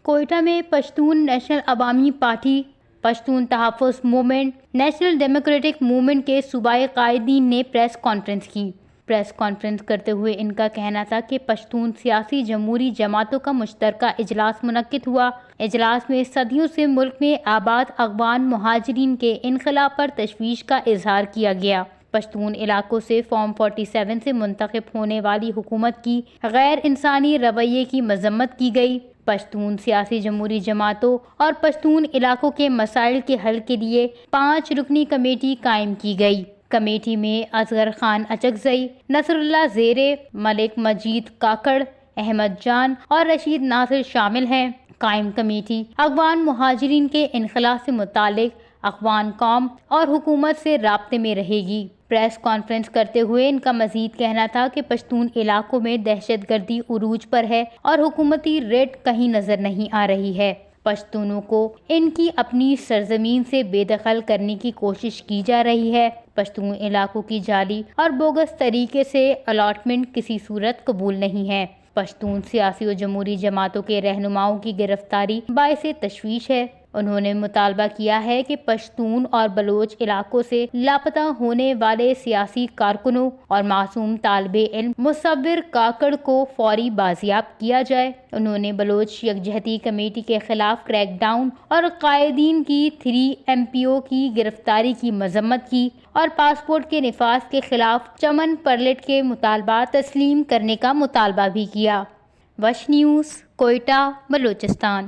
کوئٹہ میں پشتون نیشنل عوامی پارٹی، پشتون تحفظ موومنٹ، نیشنل ڈیموکریٹک موومنٹ کے صوبائی قائدین نے پریس کانفرنس کی۔ پریس کانفرنس کرتے ہوئے ان کا کہنا تھا کہ پشتون سیاسی جمہوری جماعتوں کا مشترکہ اجلاس منعقد ہوا۔ اجلاس میں صدیوں سے ملک میں آباد افغان مہاجرین کے انخلا پر تشویش کا اظہار کیا گیا۔ پشتون علاقوں سے فارم 47 سے منتخب ہونے والی حکومت کی غیر انسانی رویے کی مذمت کی گئی۔ پشتون سیاسی جمہوری جماعتوں اور پشتون علاقوں کے مسائل کے حل کے لیے 5 رکنی کمیٹی قائم کی گئی۔ کمیٹی میں اصغر خان اچکزئی، نصر اللہ زیرے، ملک مجید کاکڑ، احمد جان اور رشید ناصر شامل ہیں۔ قائم کمیٹی افغان مہاجرین کے انخلا سے متعلق افغان قوم اور حکومت سے رابطے میں رہے گی۔ پریس کانفرنس کرتے ہوئے ان کا مزید کہنا تھا کہ پشتون علاقوں میں دہشت گردی عروج پر ہے اور حکومتی ریڈ کہیں نظر نہیں آ رہی ہے۔ پشتونوں کو ان کی اپنی سرزمین سے بے دخل کرنے کی کوشش کی جا رہی ہے۔ پشتون علاقوں کی جعلی اور بوگس طریقے سے الاٹمنٹ کسی صورت قبول نہیں ہے۔ پشتون سیاسی و جمہوری جماعتوں کے رہنماؤں کی گرفتاری باعث تشویش ہے۔ انہوں نے مطالبہ کیا ہے کہ پشتون اور بلوچ علاقوں سے لاپتہ ہونے والے سیاسی کارکنوں اور معصوم طالب علم مصور کاکڑ کو فوری بازیاب کیا جائے۔ انہوں نے بلوچ یکجہتی کمیٹی کے خلاف کریک ڈاؤن اور قائدین کی 3 MPO کی گرفتاری کی مذمت کی اور پاسپورٹ کے نفاذ کے خلاف چمن پرلٹ کے مطالبات تسلیم کرنے کا مطالبہ بھی کیا۔ وش نیوز، کوئٹہ، بلوچستان۔